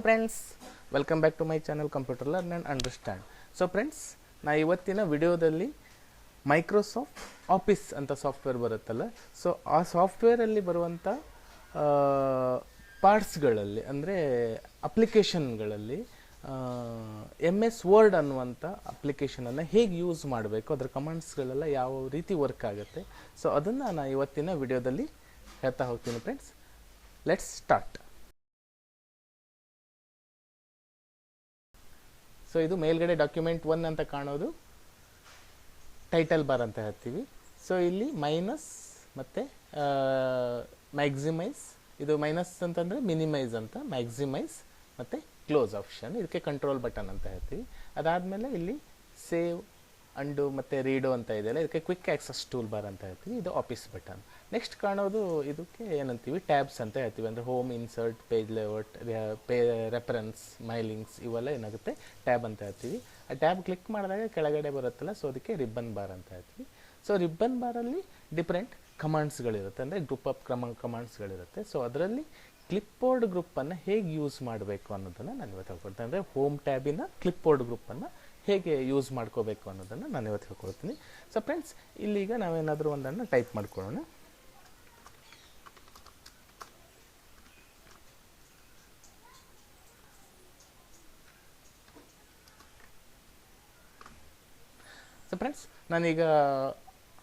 Friends, welcome back to my channel computer learn and understand. So friends, ನಾ ಇವತ್ತಿನ ವಿಡಿಯೋದಲ್ಲಿ Microsoft Office ಅಂತ software ಬರುತ್ತಲ್ಲ, ಸೊ ಆ ಸಾಫ್ಟ್ವೇರಲ್ಲಿ ಬರುವಂಥ ಪಾರ್ಟ್ಸ್ಗಳಲ್ಲಿ ಅಂದರೆ ಅಪ್ಲಿಕೇಶನ್ಗಳಲ್ಲಿ MS ವರ್ಡ್ ಅನ್ನುವಂಥ ಅಪ್ಲಿಕೇಶನನ್ನು ಹೇಗೆ ಯೂಸ್ ಮಾಡಬೇಕು, ಅದರ ಕಮಾಂಡ್ಸ್ಗಳೆಲ್ಲ ಯಾವ ರೀತಿ ವರ್ಕ್ ಆಗುತ್ತೆ, ಸೊ ಅದನ್ನು ನಾನು ಇವತ್ತಿನ ವಿಡಿಯೋದಲ್ಲಿ ಹೇಳ್ತಾ ಹೋಗ್ತೀನಿ. Friends, let's start. ಸೊ ಇದು ಮೇಲ್ಗಡೆ ಡಾಕ್ಯುಮೆಂಟ್ 1 ಅಂತ ಕಾಣೋದು ಟೈಟಲ್ ಬಾರ್ ಅಂತ ಹೇಳ್ತೀವಿ. ಸೊ ಇಲ್ಲಿ ಮೈನಸ್ ಮತ್ತು ಮ್ಯಾಕ್ಸಿಮೈಸ್, ಇದು ಮೈನಸ್ ಅಂತಂದರೆ ಮಿನಿಮೈಸ್ ಅಂತ, ಮ್ಯಾಕ್ಸಿಮೈಸ್ ಮತ್ತು ಕ್ಲೋಸ್ ಆಪ್ಷನ್, ಇದಕ್ಕೆ ಕಂಟ್ರೋಲ್ ಬಟನ್ ಅಂತ ಹೇಳ್ತೀವಿ. ಅದಾದಮೇಲೆ ಇಲ್ಲಿ ಸೇವ್, ಅಂಡು ಮತ್ತು ರೀಡೋ ಅಂತ ಇದೆಯಲ್ಲ, ಇದಕ್ಕೆ ಕ್ವಿಕ್ ಆಕ್ಸೆಸ್ ಟೂಲ್ ಬಾರ್ ಅಂತ ಹೇಳ್ತೀವಿ. ಇದು ಆಫೀಸ್ ಬಟನ್. ನೆಕ್ಸ್ಟ್ ಕಾಣೋದು ಇದಕ್ಕೆ ಏನಂತೀವಿ, ಟ್ಯಾಬ್ಸ್ ಅಂತ ಹೇಳ್ತೀವಿ. ಅಂದರೆ home, insert, page layout, reference, mailings ಇವೆಲ್ಲ ಏನಾಗುತ್ತೆ ಟ್ಯಾಬ್ ಅಂತ ಹೇಳ್ತೀವಿ. ಆ ಟ್ಯಾಬ್ ಕ್ಲಿಕ್ ಮಾಡಿದಾಗ ಕೆಳಗಡೆ ಬರುತ್ತಲ್ಲ, ಸೊ ಅದಕ್ಕೆ ರಿಬ್ಬನ್ ಬಾರ್ ಅಂತ ಹೇಳ್ತೀವಿ. ಸೊ ರಿಬ್ಬನ್ ಬಾರಲ್ಲಿ ಡಿಫ್ರೆಂಟ್ ಕಮಾಂಡ್ಸ್ಗಳಿರುತ್ತೆ, ಅಂದರೆ ಗ್ರೂಪ್ ಆಫ್ ಕಮಾಂಡ್ಸ್ಗಳಿರುತ್ತೆ. ಸೊ ಅದರಲ್ಲಿ ಕ್ಲಿಪ್ಬೋರ್ಡ್ ಗ್ರೂಪನ್ನು ಹೇಗೆ ಯೂಸ್ ಮಾಡಬೇಕು ಅನ್ನೋದನ್ನು ನಾನು ಇವತ್ತು ಹೇಳ್ಕೊಡ್ತೀನಿ. ಅಂದರೆ ಹೋಮ್ ಟ್ಯಾಬಿನ ಕ್ಲಿಪ್ಬೋರ್ಡ್ ಗ್ರೂಪನ್ನು ಹೇಗೆ ಯೂಸ್ ಮಾಡ್ಕೋಬೇಕು ಅನ್ನೋದನ್ನು ನಾನು ಇವತ್ತು ಹೇಳ್ಕೊಡ್ತೀನಿ. ಸೊ ಫ್ರೆಂಡ್ಸ್, ಇಲ್ಲಿಗ ನಾವೇನಾದರೂ ಒಂದನ್ನು ಟೈಪ್ ಮಾಡ್ಕೊಳ್ಳೋಣ. ಸೊ ಫ್ರೆಂಡ್ಸ್, ನಾನೀಗ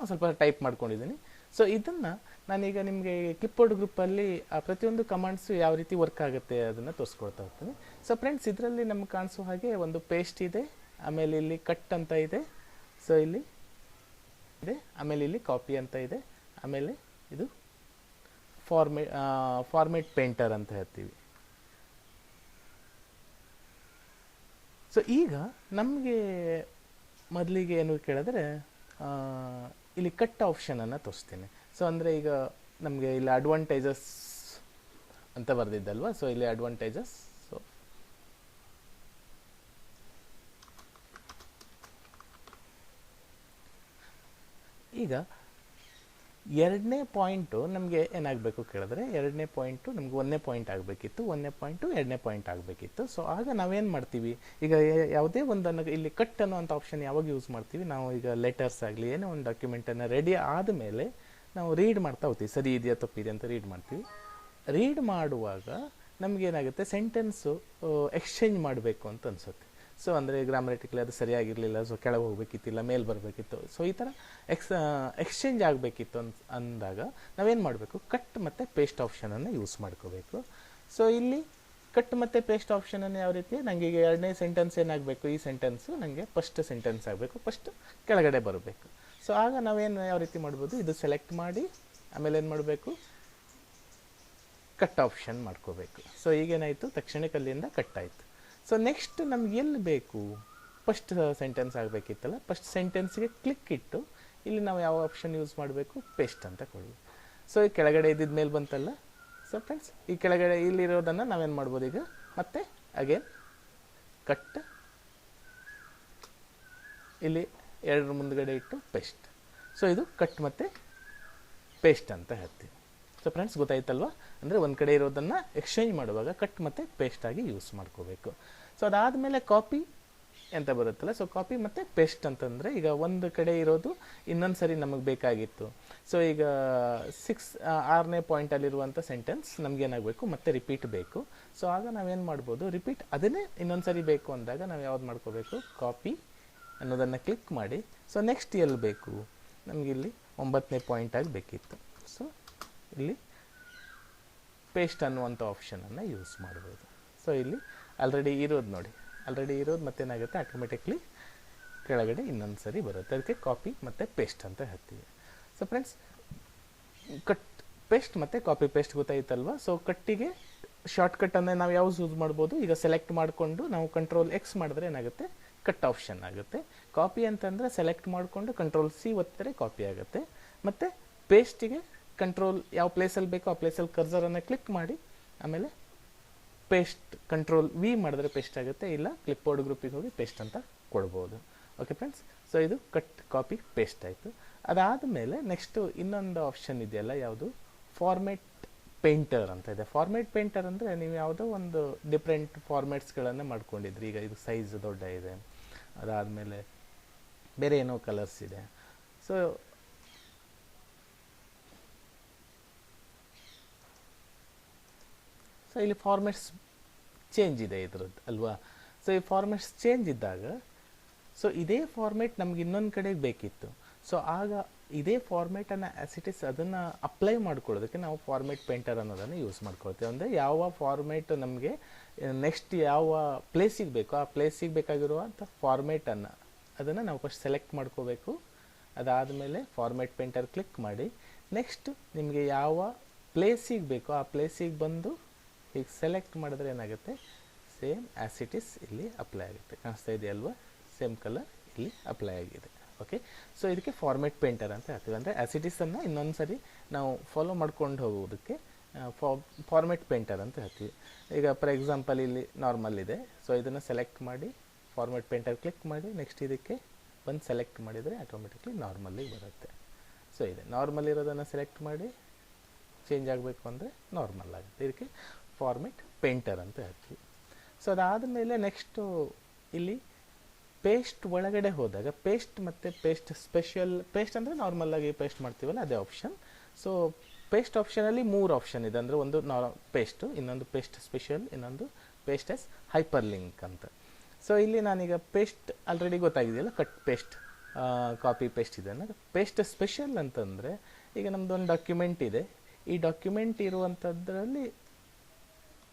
ಸ್ವಲ್ಪ ಟೈಪ್ ಮಾಡ್ಕೊಂಡಿದ್ದೀನಿ. ಸೊ ಇದನ್ನು ನಾನೀಗ ನಿಮಗೆ ಕ್ಲಿಪ್ಬೋರ್ಡ್ ಗ್ರೂಪಲ್ಲಿ ಪ್ರತಿಯೊಂದು ಕಮಾಂಡ್ಸು ಯಾವ ರೀತಿ ವರ್ಕ್ ಆಗುತ್ತೆ ಅದನ್ನು ತೋರಿಸ್ಕೊಡ್ತಾ ಹೋಗ್ತೀನಿ. ಸೊ ಫ್ರೆಂಡ್ಸ್, ಇದರಲ್ಲಿ ನಮ್ಗೆ ಕಾಣಿಸೋ ಹಾಗೆ ಒಂದು ಪೇಸ್ಟ್ ಇದೆ, ಆಮೇಲೆ ಇಲ್ಲಿ ಕಟ್ ಅಂತ ಇದೆ, ಸೊ ಇಲ್ಲಿ ಇದೆ, ಆಮೇಲೆ ಇಲ್ಲಿ ಕಾಪಿ ಅಂತ ಇದೆ, ಆಮೇಲೆ ಇದು ಫಾರ್ಮೇಟ್ ಪೇಂಟರ್ ಅಂತ ಹೇಳ್ತೀವಿ. ಸೊ ಈಗ ನಮಗೆ ಮೊದಲಿಗೆ ಏನು ಕೇಳಿದ್ರೆ, ಇಲ್ಲಿ ಕಟ್ ಆಪ್ಷನನ್ನು ತೋರಿಸ್ತೀನಿ. ಸೊ ಅಂದರೆ ಈಗ ನಮಗೆ ಇಲ್ಲಿ ಅಡ್ವಾಂಟೇಜಸ್ ಅಂತ ಬರೆದಿದ್ದಲ್ವ, ಸೊ ಇಲ್ಲಿ ಅಡ್ವಾಂಟೇಜಸ್. ಸೊ ಈಗ ಎರಡನೇ ಪಾಯಿಂಟು ನಮಗೆ ಏನಾಗಬೇಕು ಕೇಳಿದ್ರೆ, ಎರಡನೇ ಪಾಯಿಂಟು ನಮ್ಗೆ 1ನೇ ಪಾಯಿಂಟ್ ಆಗಬೇಕಿತ್ತು, 1ನೇ ಪಾಯಿಂಟು 2ನೇ ಪಾಯಿಂಟ್ ಆಗಬೇಕಿತ್ತು. ಸೊ ಆಗ ನಾವೇನು ಮಾಡ್ತೀವಿ, ಈಗ ಯಾವುದೇ ಒಂದನ್ನು ಇಲ್ಲಿ ಕಟ್ ಅನ್ನೋಂಥ ಆಪ್ಷನ್ ಯಾವಾಗ ಯೂಸ್ ಮಾಡ್ತೀವಿ, ನಾವು ಈಗ ಲೆಟರ್ಸ್ ಆಗಲಿ ಏನೋ ಒಂದು ಡಾಕ್ಯುಮೆಂಟನ್ನು ರೆಡಿ ಆದಮೇಲೆ ನಾವು ರೀಡ್ ಮಾಡ್ತಾ ಹೋಗ್ತೀವಿ, ಸರಿ ಇದೆಯಾ ತಪ್ಪಿದೆ ಅಂತ ರೀಡ್ ಮಾಡ್ತೀವಿ. ರೀಡ್ ಮಾಡುವಾಗ ನಮಗೇನಾಗುತ್ತೆ, ಸೆಂಟೆನ್ಸು ಎಕ್ಸ್ಚೇಂಜ್ ಮಾಡಬೇಕು ಅಂತ ಅನಿಸುತ್ತೆ. ಸೊ ಅಂದರೆ ಗ್ರಾಮಟಿಕಲಿ ಅದು ಸರಿಯಾಗಿರಲಿಲ್ಲ, ಸೊ ಕೆಳಗೆ ಹೋಗಬೇಕಿತ್ತಿಲ್ಲ, ಮೇಲ್ ಬರಬೇಕಿತ್ತು, ಸೊ ಈ ಥರ ಎಕ್ಸ್ಚೇಂಜ್ ಆಗಬೇಕಿತ್ತು ಅಂದಾಗ ನಾವೇನು ಮಾಡಬೇಕು, ಕಟ್ ಮತ್ತು ಪೇಸ್ಟ್ ಆಪ್ಷನನ್ನು ಯೂಸ್ ಮಾಡ್ಕೋಬೇಕು. ಸೊ ಇಲ್ಲಿ ಕಟ್ ಮತ್ತು ಪೇಸ್ಟ್ ಆಪ್ಷನನ್ನು ಯಾವ ರೀತಿ, ನನಗೆ ಈಗ ಎರಡನೇ ಸೆಂಟೆನ್ಸ್ ಏನಾಗಬೇಕು, ಈ ಸೆಂಟೆನ್ಸು ನನಗೆ ಫಸ್ಟ್ ಸೆಂಟೆನ್ಸ್ ಆಗಬೇಕು, ಫಸ್ಟ್ ಕೆಳಗಡೆ ಬರಬೇಕು. ಸೊ ಆಗ ನಾವೇನು ಯಾವ ರೀತಿ ಮಾಡ್ಬೋದು, ಇದು ಸೆಲೆಕ್ಟ್ ಮಾಡಿ ಆಮೇಲೆ ಏನು ಮಾಡಬೇಕು, ಕಟ್ ಆಪ್ಷನ್ ಮಾಡ್ಕೋಬೇಕು. ಸೊ ಈಗೇನಾಯಿತು, ತಕ್ಷಣಕ್ಕೆ ಅಲ್ಲಿಂದ ಕಟ್ ಆಯಿತು. ಸೊ ನೆಕ್ಸ್ಟ್ ನಮ್ಗೆ ಎಲ್ಲಿ ಬೇಕು, ಫಸ್ಟ್ ಸೆಂಟೆನ್ಸ್ ಆಗಬೇಕಿತ್ತಲ್ಲ, ಫಸ್ಟ್ ಸೆಂಟೆನ್ಸ್ಗೆ ಕ್ಲಿಕ್ ಇಟ್ಟು ಇಲ್ಲಿ ನಾವು ಯಾವ ಆಪ್ಷನ್ ಯೂಸ್ ಮಾಡಬೇಕು, ಪೇಸ್ಟ್ ಅಂತ ಕೊಡಬೇಕು. ಸೊ ಈ ಕೆಳಗಡೆ ಇದ್ದಿದ್ದ ಮೇಲೆ ಬಂತಲ್ಲ. ಸೊ ಫ್ರೆಂಡ್ಸ್, ಈ ಕೆಳಗಡೆ ಇಲ್ಲಿರೋದನ್ನು ನಾವೇನು ಮಾಡ್ಬೋದು, ಈಗ ಮತ್ತೆ ಅಗೇನ್ ಕಟ್, ಇಲ್ಲಿ ಎರಡರ ಮುಂದ್ಗಡೆ ಇಟ್ಟು ಪೇಸ್ಟ್. ಸೊ ಇದು ಕಟ್ ಮತ್ತು ಪೇಸ್ಟ್ ಅಂತ ಹೇಳ್ತೀವಿ. ಸೊ ಫ್ರೆಂಡ್ಸ್, ಗೊತ್ತಾಯ್ತಲ್ವ, ಅಂದರೆ ಒಂದು ಕಡೆ ಇರೋದನ್ನು ಎಕ್ಸ್ಚೇಂಜ್ ಮಾಡುವಾಗ ಕಟ್ ಮತ್ತು ಪೇಸ್ಟ್ ಆಗಿ ಯೂಸ್ ಮಾಡ್ಕೋಬೇಕು. ಸೊ ಅದಾದಮೇಲೆ ಕಾಪಿ ಅಂತ ಬರುತ್ತಲ್ಲ, ಸೊ ಕಾಪಿ ಮತ್ತು ಪೇಸ್ಟ್ ಅಂತಂದರೆ, ಈಗ ಒಂದು ಕಡೆ ಇರೋದು ಇನ್ನೊಂದು ಸರಿ ನಮಗೆ ಬೇಕಾಗಿತ್ತು. ಸೊ ಈಗ 6ನೇ ಪಾಯಿಂಟಲ್ಲಿರುವಂಥ ಸೆಂಟೆನ್ಸ್ ನಮಗೇನಾಗಬೇಕು, ಮತ್ತೆ ರಿಪೀಟ್ ಬೇಕು. ಸೊ ಆಗ ನಾವೇನು ಮಾಡ್ಬೋದು, ರಿಪೀಟ್ ಅದನ್ನೇ ಇನ್ನೊಂದು ಸರಿ ಬೇಕು ಅಂದಾಗ ನಾವು ಯಾವ್ದು ಮಾಡ್ಕೋಬೇಕು, ಕಾಪಿ ಅನ್ನೋದನ್ನು ಕ್ಲಿಕ್ ಮಾಡಿ. ಸೊ ನೆಕ್ಸ್ಟ್ ಎಲ್ಲಿ ಬೇಕು, ನಮಗಿಲ್ಲಿ 9ನೇ ಪಾಯಿಂಟ್ ಆಗಿ ಬೇಕಿತ್ತು. ಸೊ ಇಲ್ಲಿ ಪೇಸ್ಟ್ ಅನ್ನುವಂಥ ಆಪ್ಷನನ್ನು ಯೂಸ್ ಮಾಡ್ಬೋದು. ಸೊ ಇಲ್ಲಿ ಆಲ್ರೆಡಿ ಇರೋದು ನೋಡಿ, ಆಲ್ರೆಡಿ ಇರೋದು ಮತ್ತೇನಾಗುತ್ತೆ, ಆಟೋಮೆಟಿಕ್ಲಿ ಕೆಳಗಡೆ ಇನ್ನೊಂದು ಸರಿ ಬರುತ್ತೆ, ಅದಕ್ಕೆ ಕಾಪಿ ಮತ್ತು ಪೇಸ್ಟ್ ಅಂತ ಹೇಳ್ತೀವಿ. ಸೊ ಫ್ರೆಂಡ್ಸ್, ಕಟ್ ಪೇಸ್ಟ್ ಮತ್ತು ಕಾಪಿ ಪೇಸ್ಟ್ ಗೊತ್ತಾಯ್ತಲ್ವ. ಸೊ ಕಟ್ಟಿಗೆ ಶಾರ್ಟ್ಕಟ್ಟನ್ನು ನಾವು ಯಾವ್ದು ಯೂಸ್ ಮಾಡ್ಬೋದು, ಈಗ ಸೆಲೆಕ್ಟ್ ಮಾಡಿಕೊಂಡು ನಾವು Ctrl+X ಮಾಡಿದ್ರೆ ಏನಾಗುತ್ತೆ, ಕಟ್ ಆಪ್ಷನ್ ಆಗುತ್ತೆ. ಕಾಪಿ ಅಂತಂದರೆ ಸೆಲೆಕ್ಟ್ ಮಾಡಿಕೊಂಡು Ctrl+C ಒತ್ತಿದ್ರೆ ಕಾಪಿ ಆಗುತ್ತೆ. ಮತ್ತು ಪೇಸ್ಟಿಗೆ ಕಂಟ್ರೋಲ್ ಯಾವ ಪ್ಲೇಸಲ್ಲಿ ಬೇಕೋ ಆ ಪ್ಲೇಸಲ್ಲಿ ಕರ್ಸರನ್ನು ಕ್ಲಿಕ್ ಮಾಡಿ ಆಮೇಲೆ ಪೇಸ್ಟ್ Ctrl+V ಮಾಡಿದ್ರೆ ಪೇಸ್ಟ್ ಆಗುತ್ತೆ, ಇಲ್ಲ ಕ್ಲಿಪ್ಬೋರ್ಡ್ ಗ್ರೂಪಿಗೆ ಹೋಗಿ ಪೇಸ್ಟ್ ಅಂತ ಕೊಡ್ಬೋದು. ಓಕೆ ಫ್ರೆಂಡ್ಸ್, ಸೊ ಇದು ಕಟ್, ಕಾಪಿ, ಪೇಸ್ಟ್ ಆಯಿತು. ಅದಾದಮೇಲೆ ನೆಕ್ಸ್ಟು ಇನ್ನೊಂದು ಆಪ್ಷನ್ ಇದೆಯಲ್ಲ, ಯಾವುದು, ಫಾರ್ಮೇಟ್ ಪೇಂಟರ್ ಅಂತ ಇದೆ. ಫಾರ್ಮೇಟ್ ಪೇಂಟರ್ ಅಂದರೆ ನೀವು ಯಾವುದೋ ಒಂದು ಡಿಫ್ರೆಂಟ್ ಫಾರ್ಮೇಟ್ಸ್ಗಳನ್ನು ಮಾಡ್ಕೊಂಡಿದ್ರಿ. ಈಗ ಇದು ಸೈಜ್ ದೊಡ್ಡ ಇದೆ, ಅದಾದಮೇಲೆ ಬೇರೆ ಏನೋ ಕಲರ್ಸ್ ಇದೆ. ಸೊ ಇಲ್ಲಿ ಫಾರ್ಮೇಟ್ಸ್ ಚೇಂಜ್ ಇದೆ ಇದ್ರದ್ದು ಅಲ್ವಾ. ಸೊ ಈ ಫಾರ್ಮೇಟ್ಸ್ ಚೇಂಜ್ ಇದ್ದಾಗ ಸೊ ಇದೇ ಫಾರ್ಮೇಟ್ ನಮ್ಗೆ ಇನ್ನೊಂದು ಕಡೆಗೆ ಬೇಕಿತ್ತು. ಸೊ ಆಗ ಇದೇ ಫಾರ್ಮೇಟನ್ನು ಆ್ಯಸಿಟಿಸ್ ಅದನ್ನು ಅಪ್ಲೈ ಮಾಡ್ಕೊಳ್ಳೋದಕ್ಕೆ ನಾವು ಫಾರ್ಮೇಟ್ ಪೇಂಟರ್ ಅನ್ನೋದನ್ನು ಯೂಸ್ ಮಾಡ್ಕೊಳ್ತೇವೆ. ಅಂದರೆ ಯಾವ ಫಾರ್ಮೇಟ್ ನಮಗೆ ನೆಕ್ಸ್ಟ್ ಯಾವ ಪ್ಲೇಸಿಗೆ ಬೇಕೋ ಆ ಪ್ಲೇಸಿಗೆ ಬೇಕಾಗಿರುವಂಥ ಫಾರ್ಮೇಟನ್ನು ಅದನ್ನು ನಾವು ಫಸ್ಟ್ ಸೆಲೆಕ್ಟ್ ಮಾಡ್ಕೋಬೇಕು. ಅದಾದಮೇಲೆ ಫಾರ್ಮೇಟ್ ಪೇಂಟರ್ ಕ್ಲಿಕ್ ಮಾಡಿ ನೆಕ್ಸ್ಟ್ ನಿಮಗೆ ಯಾವ ಪ್ಲೇಸಿಗೆ ಬೇಕೋ ಆ ಪ್ಲೇಸಿಗೆ ಬಂದು ಈಗ ಸೆಲೆಕ್ಟ್ ಮಾಡಿದ್ರೆ ಏನಾಗುತ್ತೆ, ಸೇಮ್ ಆ್ಯಸಿಟಿಸ್ ಇಲ್ಲಿ ಅಪ್ಲೈ ಆಗುತ್ತೆ. ಕಾಣಿಸ್ತಾ ಇದೆಯಲ್ವಾ, ಸೇಮ್ ಕಲರ್ ಇಲ್ಲಿ ಅಪ್ಲೈ ಆಗಿದೆ. ಓಕೆ, ಸೊ ಇದಕ್ಕೆ ಫಾರ್ಮೇಟ್ ಪೇಂಟರ್ ಅಂತ ಹೇಳ್ತೀವಿ. ಅಂದರೆ ಆ್ಯಸಿಟಿಸನ್ನು ಇನ್ನೊಂದು ಸರಿ ನಾವು ಫಾಲೋ ಮಾಡ್ಕೊಂಡು ಹೋಗೋದಕ್ಕೆ ಫಾರ್ಮೇಟ್ ಪೇಂಟರ್ ಅಂತ ಹೇಳ್ತೀವಿ. ಈಗ ಫಾರ್ ಎಕ್ಸಾಂಪಲ್ ಇಲ್ಲಿ ನಾರ್ಮಲ್ ಇದೆ. ಸೊ ಇದನ್ನು ಸೆಲೆಕ್ಟ್ ಮಾಡಿ ಫಾರ್ಮೇಟ್ ಪೇಂಟರ್ ಕ್ಲಿಕ್ ಮಾಡಿ ನೆಕ್ಸ್ಟ್ ಇದಕ್ಕೆ ಬಂದು ಸೆಲೆಕ್ಟ್ ಮಾಡಿದರೆ ಆಟೋಮೆಟಿಕ್ಲಿ ನಾರ್ಮಲ್ಲಿಗೆ ಬರುತ್ತೆ. ಸೊ ಇದೆ ನಾರ್ಮಲ್ ಇರೋದನ್ನು ಸೆಲೆಕ್ಟ್ ಮಾಡಿ ಚೇಂಜ್ ಆಗಬೇಕು ಅಂದರೆ ನಾರ್ಮಲ್ ಆಗುತ್ತೆ. ಇದಕ್ಕೆ ಫಾರ್ಮೇಟ್ ಪೇಂಟರ್ ಅಂತ ಹೇಳ್ತೀವಿ. ಸೊ ಅದಾದಮೇಲೆ ನೆಕ್ಸ್ಟು ಇಲ್ಲಿ ಪೇಸ್ಟ್ ಒಳಗಡೆ ಹೋದಾಗ ಪೇಸ್ಟ್ ಮತ್ತು ಪೇಸ್ಟ್ ಸ್ಪೆಷಲ್, ಪೇಸ್ಟ್ ಅಂದರೆ ನಾರ್ಮಲಾಗಿ ಪೇಸ್ಟ್ ಮಾಡ್ತೀವಲ್ಲ ಅದೇ ಆಪ್ಷನ್. ಸೊ ಪೇಸ್ಟ್ ಆಪ್ಷನಲ್ಲಿ 3 ಆಪ್ಷನ್ ಇದೆ. ಅಂದರೆ ಒಂದು ಪೇಸ್ಟು, ಇನ್ನೊಂದು ಪೇಸ್ಟ್ ಸ್ಪೆಷಲ್, ಇನ್ನೊಂದು ಪೇಸ್ಟ್ ಎಸ್ ಹೈಪರ್ ಲಿಂಕ್ ಅಂತ. ಸೊ ಇಲ್ಲಿ ನಾನೀಗ ಪೇಸ್ಟ್ ಆಲ್ರೆಡಿ ಗೊತ್ತಾಗಿದೆಯಲ್ಲ, ಕಟ್ ಪೇಸ್ಟ್ ಕಾಪಿ ಪೇಸ್ಟ್ ಇದೆ. ಪೇಸ್ಟ್ ಸ್ಪೆಷಲ್ ಅಂತಂದರೆ ಈಗ ನಮ್ಮದು ಒಂದು ಡಾಕ್ಯುಮೆಂಟ್ ಇದೆ. ಈ ಡಾಕ್ಯುಮೆಂಟ್ ಇರುವಂಥದ್ರಲ್ಲಿ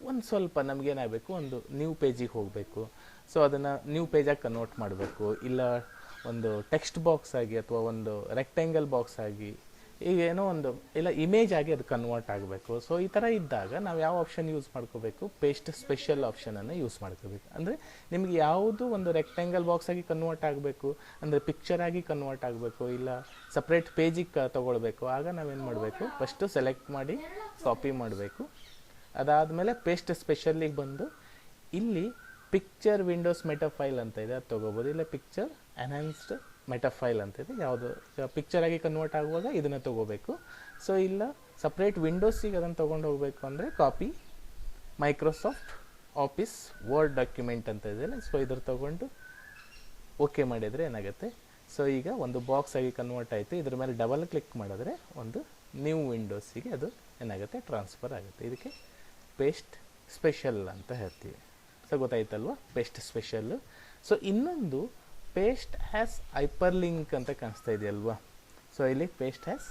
ಒಂದು ಸ್ವಲ್ಪ ನಮಗೇನಾಗಬೇಕು, ಒಂದು ನ್ಯೂ ಪೇಜಿಗೆ ಹೋಗಬೇಕು. ಸೊ ಅದನ್ನು ನ್ಯೂ ಪೇಜಾಗಿ ಕನ್ವರ್ಟ್ ಮಾಡಬೇಕು, ಇಲ್ಲ ಒಂದು ಟೆಕ್ಸ್ಟ್ ಬಾಕ್ಸ್ ಆಗಿ ಅಥವಾ ಒಂದು ರೆಕ್ಟ್ಯಾಂಗಲ್ ಬಾಕ್ಸ್ ಆಗಿ ಈಗ ಏನೋ ಒಂದು ಇಲ್ಲ ಇಮೇಜ್ ಆಗಿ ಅದು ಕನ್ವರ್ಟ್ ಆಗಬೇಕು. ಸೊ ಈ ಥರ ಇದ್ದಾಗ ನಾವು ಯಾವ ಆಪ್ಷನ್ ಯೂಸ್ ಮಾಡ್ಕೋಬೇಕು, ಪೇಸ್ಟ್ ಸ್ಪೆಷಲ್ ಆಪ್ಷನನ್ನು ಯೂಸ್ ಮಾಡ್ಕೋಬೇಕು. ಅಂದರೆ ನಿಮಗೆ ಯಾವುದು ಒಂದು ರೆಕ್ಟ್ಯಾಂಗಲ್ ಬಾಕ್ಸ್ ಆಗಿ ಕನ್ವರ್ಟ್ ಆಗಬೇಕು, ಅಂದರೆ ಪಿಕ್ಚರ್ ಆಗಿ ಕನ್ವರ್ಟ್ ಆಗಬೇಕು, ಇಲ್ಲ ಸಪ್ರೇಟ್ ಪೇಜಿಗೆ ತೊಗೊಳ್ಬೇಕು, ಆಗ ನಾವೇನು ಮಾಡಬೇಕು, ಫಸ್ಟು ಸೆಲೆಕ್ಟ್ ಮಾಡಿ ಕಾಪಿ ಮಾಡಬೇಕು. ಅದಾದಮೇಲೆ ಪೇಸ್ಟ್ ಸ್ಪೆಷಲ್ಲಿಗೆ ಬಂದು ಇಲ್ಲಿ ಪಿಕ್ಚರ್ ವಿಂಡೋಸ್ ಮೆಟಾಫೈಲ್ ಅಂತ ಇದೆ, ಅದು ತೊಗೋಬೋದು. ಇಲ್ಲ ಪಿಕ್ಚರ್ ಎನ್ಹಾನ್ಸ್ಡ್ ಮೆಟಾಫೈಲ್ ಅಂತ ಇದೆ, ಯಾವುದು ಪಿಕ್ಚರ್ ಆಗಿ ಕನ್ವರ್ಟ್ ಆಗುವಾಗ ಇದನ್ನು ತೊಗೋಬೇಕು. ಸೊ ಇಲ್ಲ ಸಪ್ರೇಟ್ ವಿಂಡೋಸಿಗೆ ಅದನ್ನು ತೊಗೊಂಡು ಹೋಗಬೇಕು ಅಂದರೆ copy Microsoft Office Word document ಅಂತ ಇದೆಯಲ್ಲ, ಸೊ ಇದ್ರ ತೊಗೊಂಡು ಓಕೆ ಮಾಡಿದರೆ ಏನಾಗುತ್ತೆ, ಸೊ ಈಗ ಒಂದು ಬಾಕ್ಸ್ ಆಗಿ ಕನ್ವರ್ಟ್ ಆಯಿತು. ಇದ್ರ ಮೇಲೆ ಡಬಲ್ ಕ್ಲಿಕ್ ಮಾಡಿದ್ರೆ ಒಂದು ನ್ಯೂ ವಿಂಡೋಸಿಗೆ ಅದು ಏನಾಗುತ್ತೆ, ಟ್ರಾನ್ಸ್ಫರ್ ಆಗುತ್ತೆ. ಇದಕ್ಕೆ ಪೇಸ್ಟ್ ಸ್ಪೆಷಲ್ ಅಂತ ಹೇಳ್ತೀವಿ. ಸೊ ಗೊತ್ತಾಯ್ತಲ್ವ, ಪೇಸ್ಟ್ ಸ್ಪೆಷಲ್ಲು. ಸೊ ಇನ್ನೊಂದು ಪೇಸ್ಟ್ ಹ್ಯಾಸ್ ಹೈಪರ್ ಲಿಂಕ್ ಅಂತ ಕಾಣಿಸ್ತಾ ಇದೆಯಲ್ವಾ. ಸೊ ಇಲ್ಲಿ ಪೇಸ್ಟ್ ಹ್ಯಾಸ್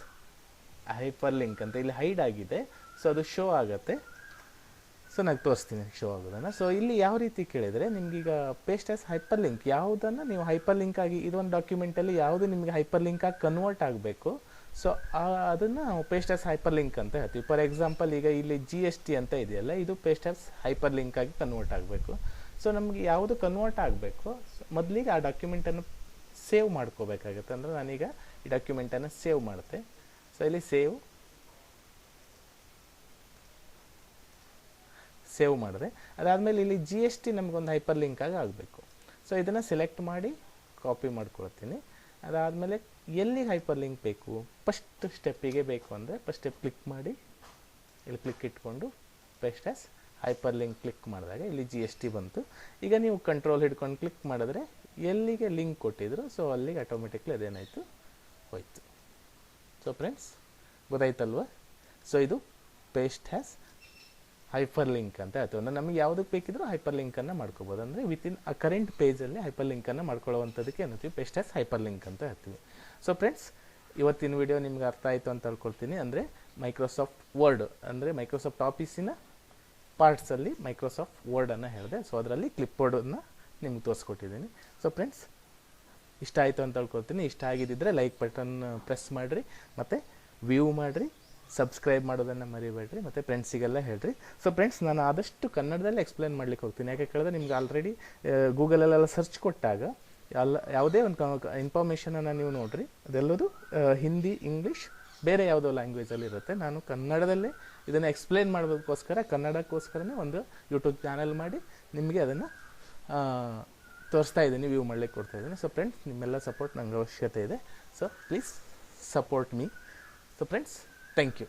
ಹೈಪರ್ ಲಿಂಕ್ ಅಂತ ಇಲ್ಲಿ ಹೈಡ್ ಆಗಿದೆ. ಸೊ ಅದು ಶೋ ಆಗುತ್ತೆ. ಸೊ ನಾನು ತೋರಿಸ್ತೀನಿ ಶೋ ಆಗೋದನ್ನು. ಸೊ ಇಲ್ಲಿ ಯಾವ ರೀತಿ ಕೇಳಿದರೆ ನಿಮಗೀಗ ಪೇಸ್ಟ್ ಹ್ಯಾಸ್ ಹೈಪರ್ ಲಿಂಕ್ ಯಾವುದನ್ನು ನೀವು ಹೈಪರ್ ಲಿಂಕ್ ಆಗಿ ಇದೊಂದು ಡಾಕ್ಯುಮೆಂಟಲ್ಲಿ ಯಾವುದು ನಿಮಗೆ ಹೈಪರ್ ಲಿಂಕ್ ಆಗಿ ಕನ್ವರ್ಟ್ ಆಗಬೇಕು, ಸೊ ಅದನ್ನು ನಾವು ಪೇಸ್ಟ್ ಹ್ಯಾಸ್ ಹೈಪರ್ ಲಿಂಕ್ ಅಂತ ಹೇಳ್ತೀವಿ. ಫಾರ್ ಎಕ್ಸಾಂಪಲ್ ಈಗ ಇಲ್ಲಿ GST ಅಂತ ಇದೆಯಲ್ಲ, ಇದು ಪೇಸ್ಟ್ ಹ್ಯಾಸ್ ಹೈಪರ್ ಲಿಂಕ್ ಆಗಿ ಕನ್ವರ್ಟ್ ಆಗಬೇಕು. ಸೊ ನಮಗೆ ಯಾವುದು ಕನ್ವರ್ಟ್ ಆಗಬೇಕು, ಮೊದಲಿಗೆ ಆ ಡಾಕ್ಯುಮೆಂಟನ್ನು ಸೇವ್ ಮಾಡ್ಕೋಬೇಕಾಗುತ್ತೆ. ಅಂದರೆ ನಾನೀಗ ಈ ಡಾಕ್ಯುಮೆಂಟನ್ನು ಸೇವ್ ಮಾಡುತ್ತೆ. ಸೊ ಇಲ್ಲಿ ಸೇವ್ ಮಾಡಿದೆ. ಅದಾದಮೇಲೆ ಇಲ್ಲಿ GST ನಮಗೊಂದು ಹೈಪರ್ ಲಿಂಕ್ ಆಗಿ ಆಗಬೇಕು. ಸೊ ಇದನ್ನು ಸೆಲೆಕ್ಟ್ ಮಾಡಿ ಕಾಪಿ ಮಾಡ್ಕೊಳ್ತೀನಿ. ಅದಾದಮೇಲೆ ಎಲ್ಲಿಗೆ ಹೈಪರ್ ಲಿಂಕ್ ಬೇಕು, ಫಸ್ಟ್ ಸ್ಟೆಪ್ಪಿಗೆ ಬೇಕು ಅಂದರೆ ಫಸ್ಟ್ ಸ್ಟೆಪ್ ಕ್ಲಿಕ್ ಮಾಡಿ ಇಲ್ಲಿ ಕ್ಲಿಕ್ ಇಟ್ಕೊಂಡು paste has hyperlink click ಮಾಡಿದಾಗ ಇಲ್ಲಿ GST ಬಂತು. ಈಗ ನೀವು ಕಂಟ್ರೋಲ್ ಹಿಡ್ಕೊಂಡು ಕ್ಲಿಕ್ ಮಾಡಿದ್ರೆ ಎಲ್ಲಿಗೆ ಲಿಂಕ್ ಕೊಟ್ಟಿದ್ರು ಸೊ ಅಲ್ಲಿಗೆ ಆಟೋಮೆಟಿಕ್ಲಿ ಅದೇನಾಯಿತು, ಹೋಯ್ತು. ಸೊ ಫ್ರೆಂಡ್ಸ್ ಗೊತ್ತಾಯ್ತಲ್ವ. ಸೊ ಇದು ಪೇಸ್ಟ್ ಹ್ಯಾಸ್ ಹೈಪರ್ ಲಿಂಕ್ ಅಂತ ಹೇಳ್ತೀವಿ. ಅಂದರೆ ನಮಗೆ ಯಾವುದಕ್ಕೆ ಬೇಕಿದ್ರೂ ಹೈಪರ್ ಲಿಂಕನ್ನು ಮಾಡ್ಕೋಬೋದು. ಅಂದರೆ ವಿತಿನ್ ಆ ಕರೆಂಟ್ ಪೇಜಲ್ಲಿ ಹೈಪರ್ ಲಿಂಕನ್ನು ಮಾಡ್ಕೊಳ್ಳುವಂಥದ್ದಕ್ಕೆ ಏನಂತೀವಿ, ಪೇಸ್ಟ್ ಹ್ಯಾಸ್ ಹೈಪರ್ ಲಿಂಕ್ ಅಂತ ಹೇಳ್ತೀವಿ. ಸೊ ಫ್ರೆಂಡ್ಸ್ ಇವತ್ತಿನ ವಿಡಿಯೋ ನಿಮ್ಗೆ ಅರ್ಥ ಆಯಿತು ಅಂತ ಹೇಳ್ಕೊಳ್ತೀನಿ. ಅಂದರೆ ಮೈಕ್ರೋಸಾಫ್ಟ್ ವರ್ಡ್ ಅಂದರೆ ಮೈಕ್ರೋಸಾಫ್ಟ್ ಆಫೀಸಿನ ಪಾರ್ಟ್ಸಲ್ಲಿ ಮೈಕ್ರೋಸಾಫ್ಟ್ ವರ್ಡನ್ನು ಹೇಳಿದೆ. ಸೊ ಅದರಲ್ಲಿ ಕ್ಲಿಪ್ ಬೋರ್ಡನ್ನು ನಿಮ್ಗೆ ತೋರಿಸ್ಕೊಟ್ಟಿದ್ದೀನಿ. ಸೊ ಫ್ರೆಂಡ್ಸ್ ಇಷ್ಟ ಆಯಿತು ಅಂತ ಹೇಳ್ಕೊಳ್ತೀನಿ. ಇಷ್ಟ ಆಗಿದ್ದಿದ್ರೆ ಲೈಕ್ ಬಟನ್ ಪ್ರೆಸ್ ಮಾಡಿರಿ, ಮತ್ತು ವ್ಯೂ ಮಾಡಿರಿ, ಸಬ್ಸ್ಕ್ರೈಬ್ ಮಾಡೋದನ್ನು ಮರಿಬೇಡ್ರಿ, ಮತ್ತು ಫ್ರೆಂಡ್ಸಿಗೆಲ್ಲ ಹೇಳ್ರಿ. ಸೊ ಫ್ರೆಂಡ್ಸ್ ನಾನು ಆದಷ್ಟು ಕನ್ನಡದಲ್ಲೇ ಎಕ್ಸ್ಪ್ಲೇನ್ ಮಾಡ್ಲಿಕ್ಕೆ ಹೋಗ್ತೀನಿ. ಯಾಕೆ ಕೇಳಿದ್ರೆ ನಿಮ್ಗೆ ಆಲ್ರೆಡಿ ಗೂಗಲಲ್ಲೆಲ್ಲ ಸರ್ಚ್ ಕೊಟ್ಟಾಗ ಯಾವುದೇ ಒಂದು ಇನ್ಫಾರ್ಮೇಷನನ್ನು ನೀವು ನೋಡಿರಿ, ಅದೆಲ್ಲದು ಹಿಂದಿ, ಇಂಗ್ಲೀಷ್, ಬೇರೆ ಯಾವುದೋ ಲ್ಯಾಂಗ್ವೇಜಲ್ಲಿ ಇರುತ್ತೆ. ನಾನು ಕನ್ನಡದಲ್ಲೇ ಇದನ್ನು ಎಕ್ಸ್ಪ್ಲೇನ್ ಮಾಡೋದಕ್ಕೋಸ್ಕರ ಕನ್ನಡಕ್ಕೋಸ್ಕರನೇ ಒಂದು ಯೂಟ್ಯೂಬ್ ಚಾನಲ್ ಮಾಡಿ ನಿಮಗೆ ಅದನ್ನು ತೋರಿಸ್ತಾ ಇದ್ದೀನಿ, ವ್ಯೂ ಮಾಡಲಿಕ್ಕೆ ಕೊಡ್ತಾ ಇದ್ದೀನಿ. ಸೊ ಫ್ರೆಂಡ್ಸ್ ನಿಮ್ಮೆಲ್ಲ ಸಪೋರ್ಟ್ ನಂಗೆ ಅವಶ್ಯಕತೆ ಇದೆ. So please support me. So friends thank you.